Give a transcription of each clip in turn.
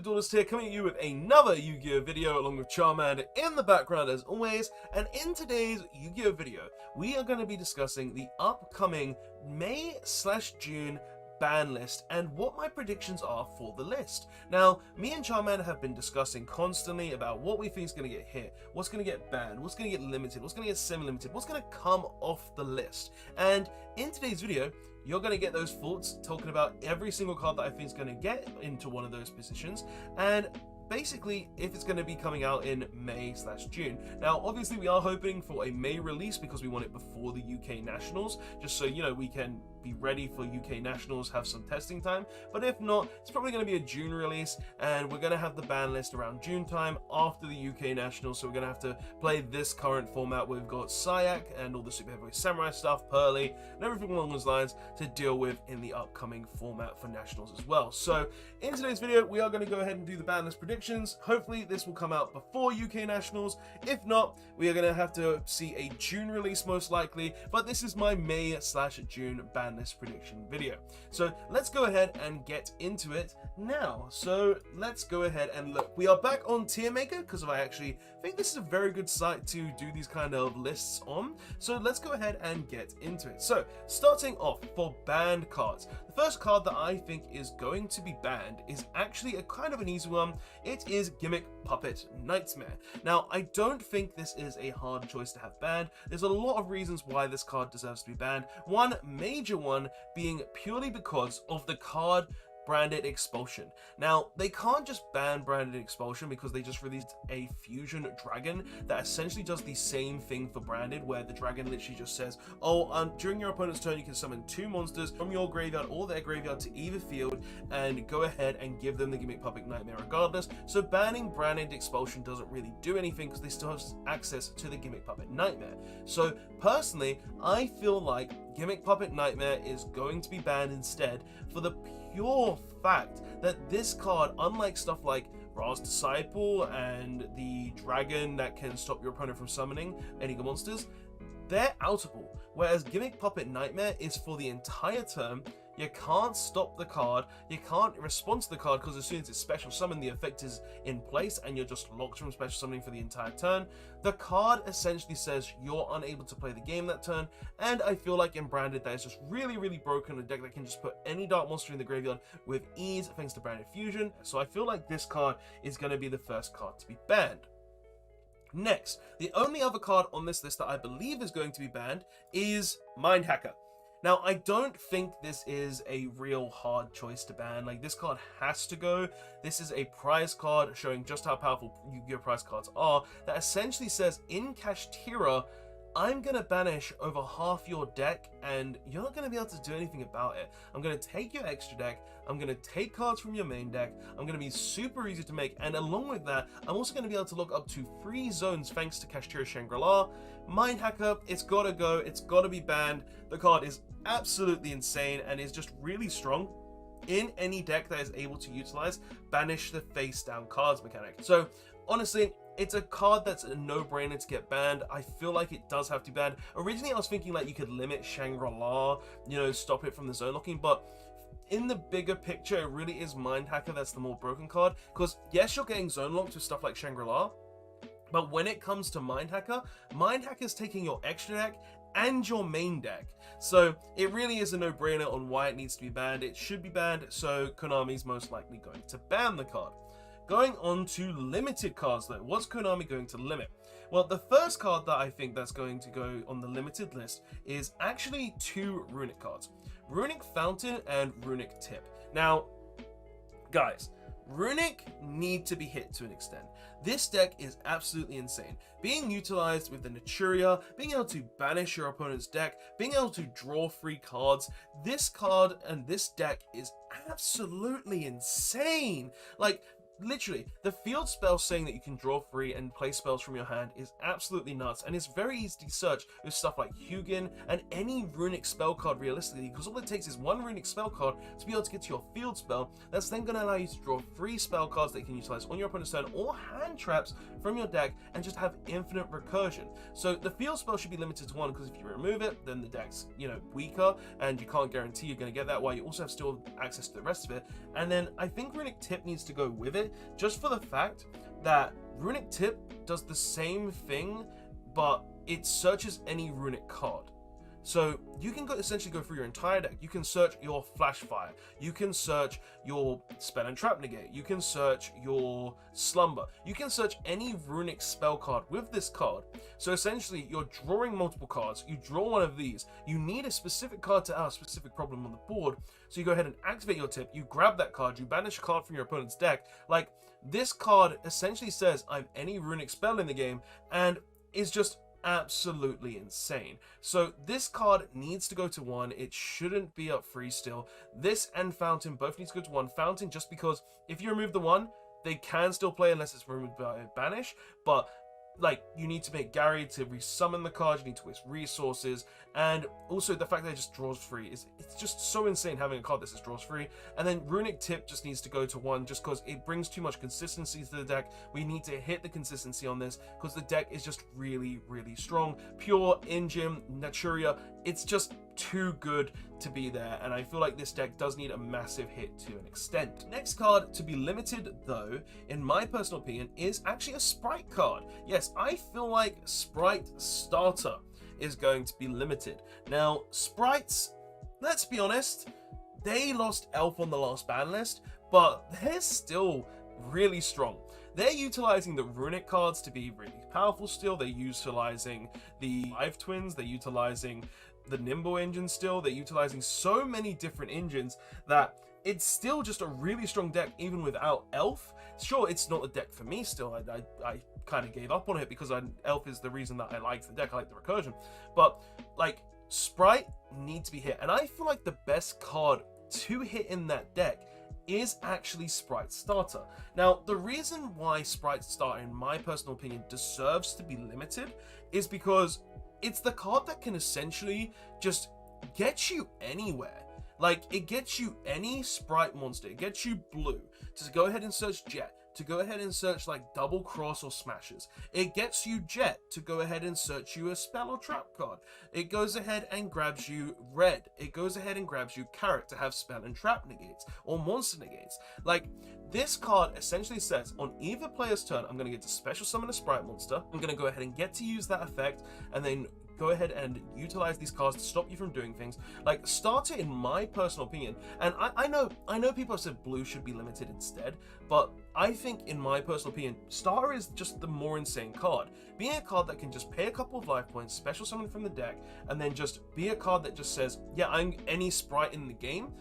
Duelist here, coming at you with another Yu-Gi-Oh video along with Charmander in the background as always. And in today's Yu-Gi-Oh video, we are going to be discussing the upcoming May/June ban list and what my predictions are for the list. Now, me and Charmander have been discussing constantly about what we think is going to get hit, what's going to get banned, what's going to get limited, what's going to get semi-limited, what's going to come off the list. And in today's video, you're going to get those thoughts talking about every single card that I think is going to get into one of those positions, and basically if it's going to be coming out in May/June. Now, obviously we are hoping for a May release because we want it before the UK Nationals, just so, you know, we can be ready for UK Nationals, have some testing time. But if not, it's probably going to be a June release, and we're going to have the ban list around June time after the UK Nationals, so we're going to have to play this current format where we've got Syac and all the Super Heavyweight Samurai stuff, Pearly, and everything along those lines to deal with in the upcoming format for Nationals as well. So in today's video, we are going to go ahead and do the ban list predictions. Hopefully this will come out before UK Nationals. If not, we are going to have to see a June release most likely, but this is my May/June ban list prediction video. So let's go ahead and get into it now. So let's go ahead and look. We are back on Tier Maker because I actually think this is a very good site to do these kind of lists on. So let's go ahead and get into it. So starting off for banned cards, the first card that I think is going to be banned is actually a kind of an easy one. It is Gimmick Puppet Nightmare. Now, I don't think this is a hard choice to have banned. There's a lot of reasons why this card deserves to be banned. One major one being purely because of the card Branded Expulsion. Now, they can't just ban Branded Expulsion because they just released a fusion dragon that essentially does the same thing for Branded, where the dragon literally just says, oh, during your opponent's turn, you can summon 2 monsters from your graveyard or their graveyard to either field and go ahead and give them the Gimmick Puppet Nightmare regardless. So banning Branded Expulsion doesn't really do anything because they still have access to the Gimmick Puppet Nightmare. So personally, I feel like Gimmick Puppet Nightmare is going to be banned instead for the pure fact that this card, unlike stuff like Ra's Disciple and the dragon that can stop your opponent from summoning any monsters, they're outable. Whereas Gimmick Puppet Nightmare is for the entire turn. You can't stop the card, you can't respond to the card because as soon as it's special summoned, the effect is in place and you're just locked from special summoning for the entire turn. The card essentially says you're unable to play the game that turn, and I feel like in Branded that is just really, really broken. A deck that can just put any dark monster in the graveyard with ease thanks to Branded Fusion. So I feel like this card is going to be the first card to be banned. Next, the only other card on this list that I believe is going to be banned is Mind Hacker. Now, I don't think this is a real hard choice to ban. Like, this card has to go. This is a prize card showing just how powerful Yu-Gi-Oh! Prize cards are that essentially says, in Kashtira, I'm going to banish over half your deck and you're not going to be able to do anything about it. I'm going to take your extra deck, I'm going to take cards from your main deck, I'm going to be super easy to make, and along with that, I'm also going to be able to look up to 3 zones thanks to Kashtira Shangri-La. Mind Hacker, it's got to go, it's got to be banned. The card is absolutely insane and is just really strong in any deck that is able to utilize banish the face down cards mechanic. So honestly, it's a card that's a no-brainer to get banned. I feel like it does have to be banned. Originally, I was thinking like you could limit Shangri-La, you know, stop it from the zone locking, but in the bigger picture, it really is Mind Hacker that's the more broken card. Because yes, you're getting zone locked with stuff like Shangri-La, but when it comes to Mind Hacker is taking your extra deck and your main deck. So it really is a no-brainer on why it needs to be banned. It should be banned, so Konami's most likely going to ban the card. Going on to limited cards though, what's Konami going to limit? Well, the first card that I think that's going to go on the limited list is actually 2 Runic cards. Runic Fountain and Runic Tip. Now, guys, Runic need to be hit to an extent. This deck is absolutely insane. Being utilized with the Naturia, being able to banish your opponent's deck, being able to draw 3 cards, this card and this deck is absolutely insane. Like, literally, the field spell saying that you can draw 3 and play spells from your hand is absolutely nuts, and it's very easy to search with stuff like Hugin and any Runic spell card realistically, because all it takes is 1 Runic spell card to be able to get to your field spell. That's then going to allow you to draw 3 spell cards that you can utilize on your opponent's turn or hand traps from your deck and just have infinite recursion. So the field spell should be limited to 1 because if you remove it, then the deck's, you know, weaker and you can't guarantee you're going to get that, while you also have still access to the rest of it. And then I think Runic Tip needs to go with it. it, just for the fact that Runic Tip does the same thing, but it searches any Runic card. So you can essentially go through your entire deck. You can search your Flash Fire, you can search your Spell and Trap Negate, you can search your Slumber, you can search any Runic spell card with this card. So essentially you're drawing multiple cards, you draw one of these, you need a specific card to have a specific problem on the board, so you go ahead and activate your tip, you grab that card, you banish a card from your opponent's deck. Like, this card essentially says I'm any Runic spell in the game, and is just absolutely insane. So this card needs to go to 1. It shouldn't be up 3 still. This and Fountain both need to go to 1. Fountain just because if you remove the 1, they can still play unless it's removed by banish, but like, you need to make Gary to resummon the card, you need to waste resources, and also the fact that it just draws 3 it's just so insane having a card that just draws 3. And then Runic Tip just needs to go to 1 just because it brings too much consistency to the deck. We need to hit the consistency on this because the deck is just really, really strong. Pure, Ingym, Naturia, it's just too good to be there, and I feel like this deck does need a massive hit to an extent. Next card to be limited, though, in my personal opinion, is actually a Sprite card. Yes, I feel like Sprite Starter is going to be limited. Now, Sprites, let's be honest, they lost Elf on the last ban list, but they're still really strong. They're utilizing the Runic cards to be really powerful still. They're utilizing the Live Twins, they're utilizing the Nimble engine still, they're utilizing so many different engines that it's still just a really strong deck even without Elf. Sure, it's not a deck for me still, I kind of gave up on it because Elf is the reason that I like the deck, I like the recursion, but like, Sprite needs to be hit, and I feel like the best card to hit in that deck is actually Sprite Starter. Now, the reason why Sprite Starter, in my personal opinion, deserves to be limited is because it's the card that can essentially just get you anywhere. Like, it gets you any Sprite monster. It gets you blue to go ahead and search Jet, to go ahead and search like Double Cross or Smashes. It gets you Jet to go ahead and search you a spell or trap card. It goes ahead and grabs you Red. It goes ahead and grabs you Carrot to have spell and trap negates or monster negates. Like, this card essentially says on either player's turn, I'm going to get to special summon a Sprite monster. I'm going to go ahead and get to use that effect and then go ahead and utilize these cards to stop you from doing things. Like, Starter, in my personal opinion, and I know people have said blue should be limited instead, but I think, in my personal opinion, Starter is just the more insane card. Being a card that can just pay a couple of life points, special summon from the deck, and then just be a card that just says, yeah, I'm any Sprite in the game,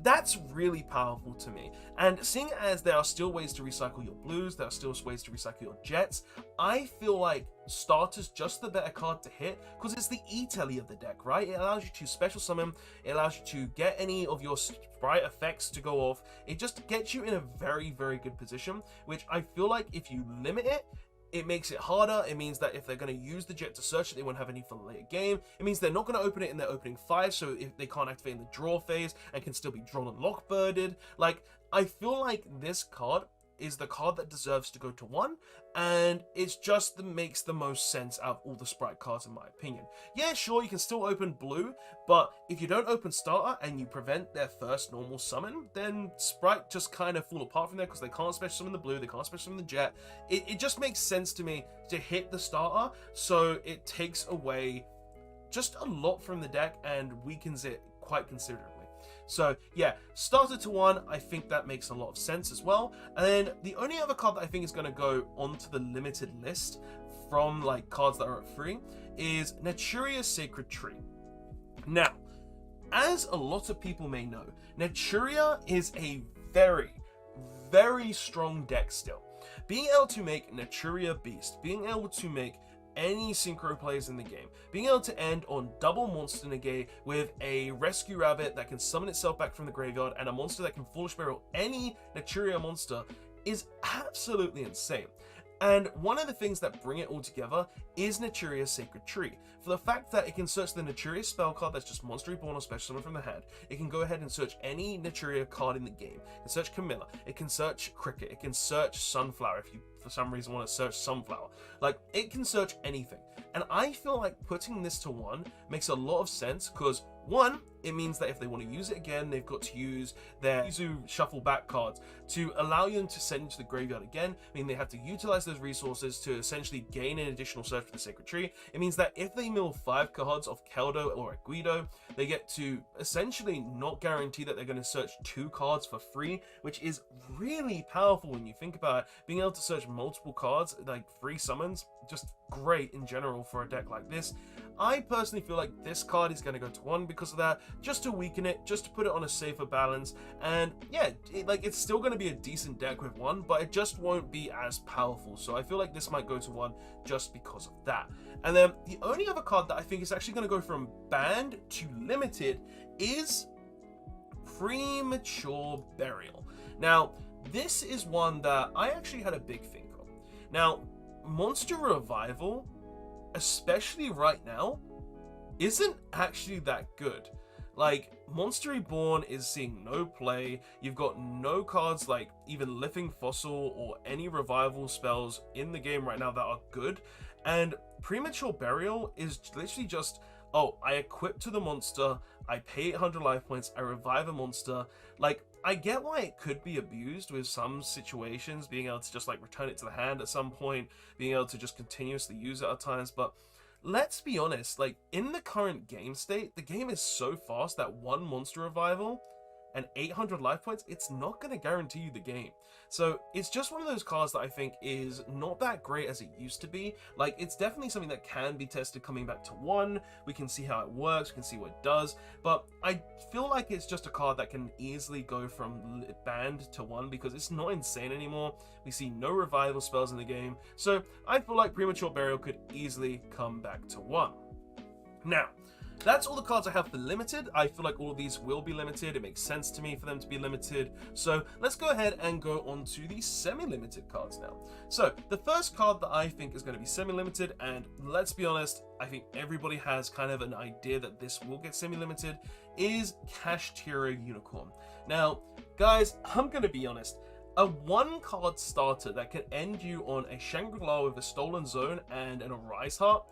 that's really powerful to me. And seeing as there are still ways to recycle your blues, there are still ways to recycle your Jets, I feel like Starter's just the better card to hit because it's the E-Telly of the deck, right? It allows you to special summon, it allows you to get any of your Sprite effects to go off. It just gets you in a very, very good position, which I feel like if you limit it, it makes it harder. It means that if they're going to use the Jet to search it, they won't have any for the later game. It means they're not going to open it in their opening 5, so if they can't activate in the draw phase and can still be drawn and lockbirded. Like, I feel like this card is the card that deserves to go to 1, and it's just that makes the most sense out of all the Sprite cards, in my opinion. Yeah, sure, you can still open blue, but if you don't open Starter and you prevent their first normal summon, then Sprite just kind of fall apart from there because they can't special summon the blue, they can't special summon the Jet. It just makes sense to me to hit the Starter, so it takes away just a lot from the deck and weakens it quite considerably. So yeah, Starter to 1, I think that makes a lot of sense as well. And then the only other card that I think is going to go onto the limited list from like cards that are at 3 is Naturia's Sacred Tree. Now, as a lot of people may know, Naturia is a very, very strong deck still. Being able to make Naturia Beast, being able to make any synchro plays in the game, being able to end on double monster negate with a rescue rabbit that can summon itself back from the graveyard and a monster that can foolish burial any Naturia monster is absolutely insane. And one of the things that bring it all together is Naturia's Sacred Tree. For the fact that it can search the Naturia spell card that's just Monster Reborn or Special Summon from the hand. It can go ahead and search any Naturia card in the game. It can search Camilla. It can search Cricket. It can search Sunflower if you for some reason want to search Sunflower. Like, it can search anything. And I feel like putting this to 1 makes a lot of sense because One, it means that if they want to use it again, they've got to use their Yuzu shuffle back cards to allow them to send into the graveyard again. I mean, they have to utilize those resources to essentially gain an additional search for the Sacred Tree. It means that if they mill 5 cards off Keldo or Guido, they get to essentially not guarantee that they're going to search 2 cards for free, which is really powerful when you think about it. Being able to search multiple cards, like free summons, just great in general for a deck like this. I personally feel like this card is going to go to 1 because of that, just to weaken it, just to put it on a safer balance. And yeah, it's still going to be a decent deck with 1, but it just won't be as powerful. So I feel like this might go to 1 just because of that. And then the only other card that I think is actually going to go from banned to limited is Premature Burial. Now, this is one that I actually had a big think of. Now, Monster Revival, especially right now, isn't actually that good. Like, Monster Reborn is seeing no play. You've got no cards like even Living Fossil or any revival spells in the game right now that are good. And Premature Burial is literally just, oh, I equip to the monster, I pay 800 life points, I revive a monster. Like, I get why it could be abused with some situations, being able to just like return it to the hand at some point, being able to just continuously use it at times, but let's be honest, like in the current game state, the game is so fast that 1 monster revival and 800 life points, it's not going to guarantee you the game. So it's just one of those cards that I think is not that great as it used to be. Like, it's definitely something that can be tested coming back to 1. We can see how it works, we can see what it does, but I feel like it's just a card that can easily go from banned to 1 because it's not insane anymore. We see no revival spells in the game, so I feel like Premature Burial could easily come back to 1. Now, that's all the cards I have for limited. I feel like all of these will be limited. It makes sense to me for them to be limited. So let's go ahead and go on to the semi-limited cards now. So the first card that I think is going to be semi-limited, and let's be honest, I think everybody has kind of an idea that this will get semi-limited, is Naturia Unicorn. Now, guys, I'm going to be honest. A 1-card starter that can end you on a Shangri-La with a Stolen Zone and an Arise Heart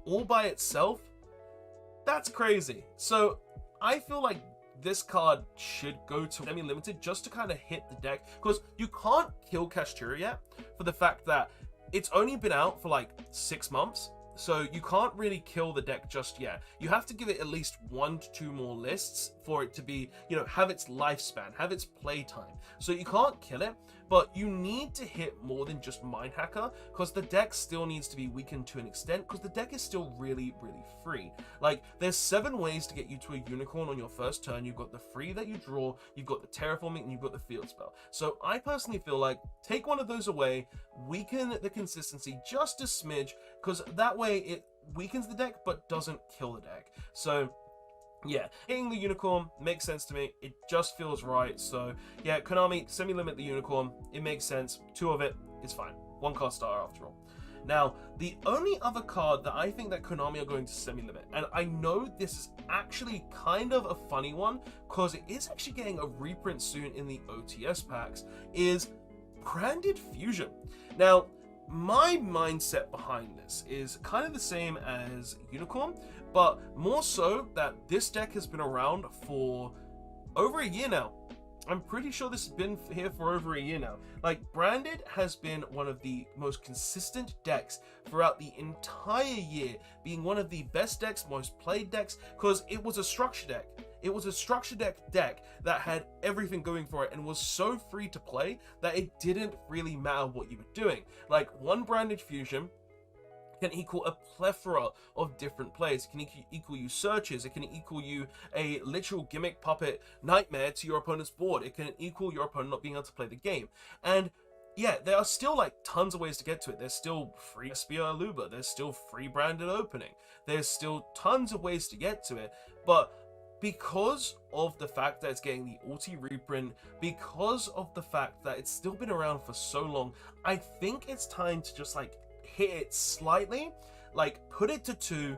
all by itself, that's crazy. So I feel like this card should go to semi-limited just to kind of hit the deck, because you can't kill Naturia yet for the fact that it's only been out for like 6 months. So you can't really kill the deck just yet. You have to give it at least 1 to 2 more lists for it to be, have its lifespan, have its playtime. So you can't kill it, but you need to hit more than just Mind Hacker, because the deck still needs to be weakened to an extent, because the deck is still really, really free. Like, there's 7 ways to get you to a unicorn on your first turn. You've got the free that you draw, you've got the terraforming, and you've got the field spell. So I personally feel like take one of those away, weaken the consistency just a smidge, because that way it weakens the deck but doesn't kill the deck. So yeah, hitting the unicorn makes sense to me. It just feels right. So yeah, Konami, semi-limit the unicorn. It makes sense. 2 of it is fine. 1-card starter after all. Now, the only other card that I think that Konami are going to semi-limit, and I know this is actually kind of a funny one because it is actually getting a reprint soon in the OTS packs, is Branded Fusion. Now, my mindset behind this is kind of the same as Unicorn, but more so that this deck has been around for over a year now. I'm pretty sure this has been here for over a year now. Like, Branded has been one of the most consistent decks throughout the entire year, being one of the best decks, most played decks, because it was a structure deck. It was a structure deck that had everything going for it and was so free to play that it didn't really matter what you were doing. Like, 1 Branded Fusion can equal a plethora of different plays. It can equal you searches. It can equal you a literal gimmick puppet nightmare to your opponent's board. It can equal your opponent not being able to play the game. And yeah, there are still like tons of ways to get to it. There's still free Spear Aluba. There's still free Branded Opening. There's still tons of ways to get to it. But because of the fact that it's getting the ulti reprint, because of the fact that it's still been around for so long, I think it's time to just like hit it slightly, like put it to 2,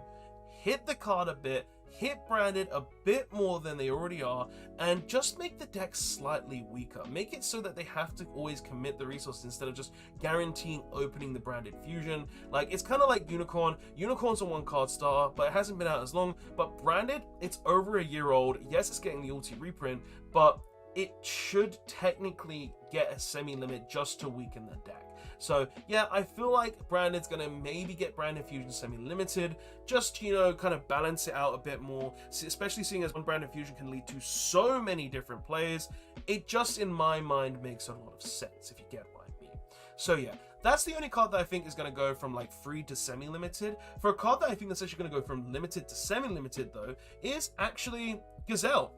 hit the card a bit, hit Branded a bit more than they already are, and just make the deck slightly weaker. Make it so that they have to always commit the resources instead of just guaranteeing opening the Branded Fusion. Like, it's kind of like Unicorn. Unicorn's a 1-card starter, but it hasn't been out as long. But Branded, it's over a year old. Yes, it's getting the ulti reprint, but it should technically get a semi-limit just to weaken the deck. So yeah, I feel like Branded's gonna maybe get Branded Fusion semi-limited, just to, you know, kind of balance it out a bit more, especially seeing as one Branded Fusion can lead to so many different plays. It just, in my mind, makes a lot of sense, if you get what I mean. So yeah, that's the only card that I think is going to go from like free to semi-limited. For a card that I think that's actually going to go from limited to semi-limited though, is actually Gazelle.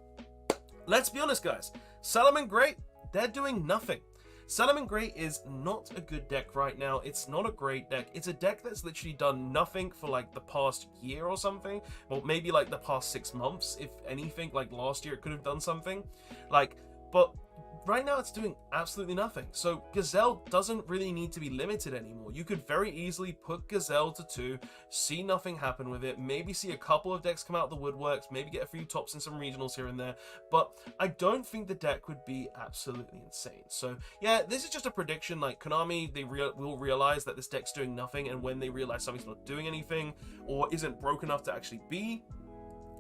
Let's be honest, guys. Salamangreat Great, they're doing nothing. Salamangreat Great is not a good deck right now. It's not a great deck. It's a deck that's literally done nothing for like the past year or something. Well, maybe like the past 6 months, if anything. Like last year it could have done something. Like, but right now it's doing absolutely nothing. So Gazelle doesn't really need to be limited anymore. You could very easily put Gazelle to 2, see nothing happen with it, maybe see a couple of decks come out of the woodworks, maybe get a few tops and some regionals here and there, but I don't think the deck would be absolutely insane. So yeah, this is just a prediction. Like, Konami, they will realize that this deck's doing nothing, and when they realize something's not doing anything or isn't broke enough to actually be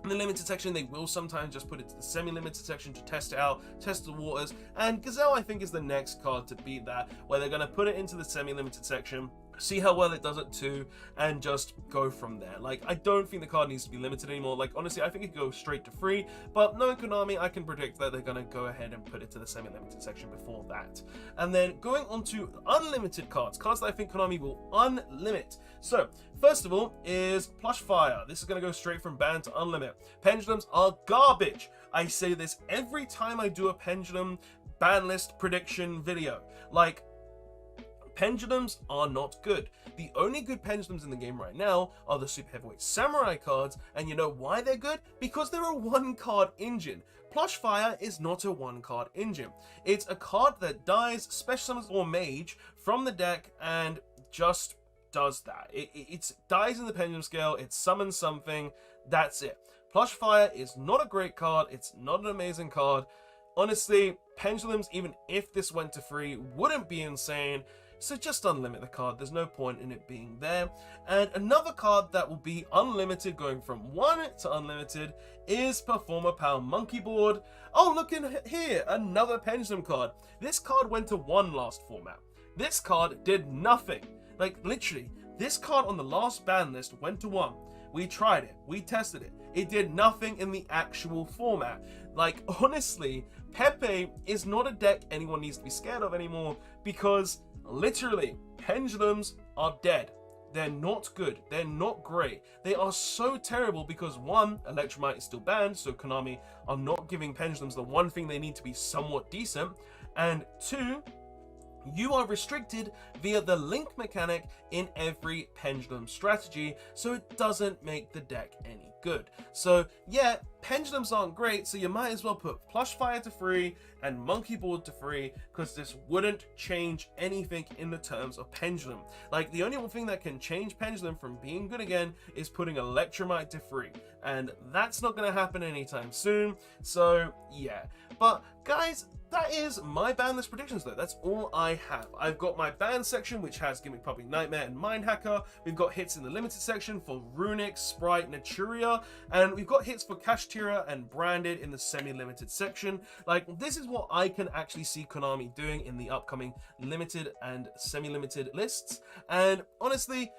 in the limited section, they will sometimes just put it to the semi-limited section to test it out, test the waters, and Gazelle, I think, is the next card to beat that, where they're going to put it into the semi-limited section, see how well it does it too, and just go from there. Like, I don't think the card needs to be limited anymore. Like, honestly, I think it could go straight to free, but knowing Konami, I can predict that they're going to go ahead and put it to the semi-limited section before that. And then going on to unlimited cards that I think Konami will unlimit. So, first of all is Plush Fire. This is going to go straight from ban to unlimit. Pendulums are garbage. I say this every time I do a Pendulum ban list prediction video. Like, pendulums are not good. The only good pendulums in the game right now are the Super Heavyweight Samurai cards, and you know why they're good? Because they're a 1-card engine. Plush Fire is not a 1-card engine. It's a card that dies, special summons or mage from the deck, and just does that. It dies in the pendulum scale, it summons something, that's it. Plush Fire is not a great card, it's not an amazing card. Honestly, pendulums, even if this went to free, wouldn't be insane. So just unlimit the card, there's no point in it being there. And another card that will be unlimited, going from 1 to unlimited, is Performer Power Monkey Board. Oh, look in here, another pendulum card. This card went to 1 last format. This card did nothing. Like, literally, this card on the last ban list went to 1. We tried it, we tested it. It did nothing in the actual format. Like, honestly, Pepe is not a deck anyone needs to be scared of anymore, because literally, pendulums are dead. They're not good. They're not great. They are so terrible because 1, Electromite is still banned, so Konami are not giving pendulums the one thing they need to be somewhat decent. And 2, you are restricted via the link mechanic in every pendulum strategy, so it doesn't make the deck any good. So yeah, pendulums aren't great, so you might as well put Plush Fire to free and Monkey Board to free, because this wouldn't change anything in the terms of pendulum. Like, the only thing that can change pendulum from being good again is putting Electromite to free, and that's not going to happen anytime soon. So yeah, but guys, that is my ban list predictions though. That's all I have. I've got my ban section, which has Gimmick Public Nightmare and Mind Hacker. We've got hits in the limited section for Runic, Sprite, Naturia, and we've got hits for Kashtira and Branded in the semi-limited section. Like, this is what I can actually see Konami doing in the upcoming limited and semi-limited lists. And honestly,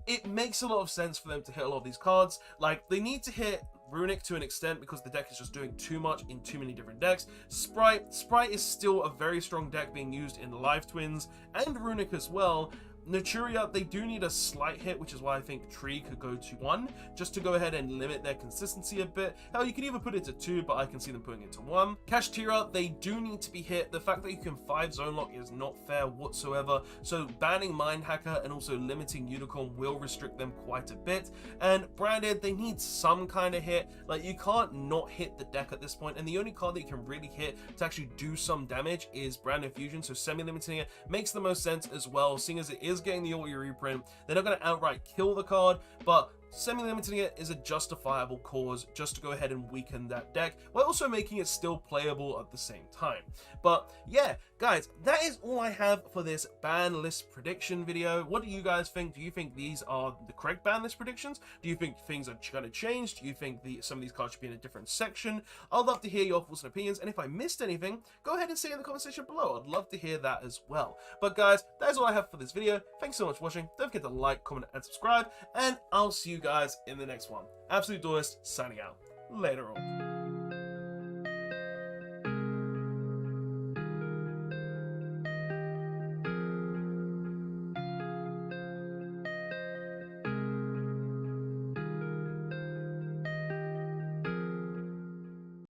it makes a lot of sense for them to hit a lot of these cards. Like, they need to hit Runic to an extent because the deck is just doing too much in too many different decks. Sprite is still a very strong deck being used in Live Twins and Runic as well. Naturia, they do need a slight hit, which is why I think Tree could go to 1, just to go ahead and limit their consistency a bit. Hell, you can even put it to 2, but I can see them putting it to 1. Kashtira, they do need to be hit. The fact that you can 5 zone lock is not fair whatsoever, so banning Mind Hacker and also limiting Unicorn will restrict them quite a bit. And Branded, they need some kind of hit. Like, you can't not hit the deck at this point, and the only card that you can really hit to actually do some damage is Branded Fusion, so semi-limiting it makes the most sense as well, seeing as it is getting the auto reprint. They're not going to outright kill the card, but semi-limiting it is a justifiable cause just to go ahead and weaken that deck, while also making it still playable at the same time. But yeah, guys, that is all I have for this ban list prediction video. What do you guys think? Do you think these are the correct ban list predictions? Do you think things are going to change? Do you think some of these cards should be in a different section? I'd love to hear your thoughts and opinions, and if I missed anything, go ahead and say it in the comment section below. I'd love to hear that as well. But guys, that is all I have for this video. Thanks so much for watching. Don't forget to like, comment, and subscribe, and I'll see you guys in the next one. Absolute Duelist signing out. Later on.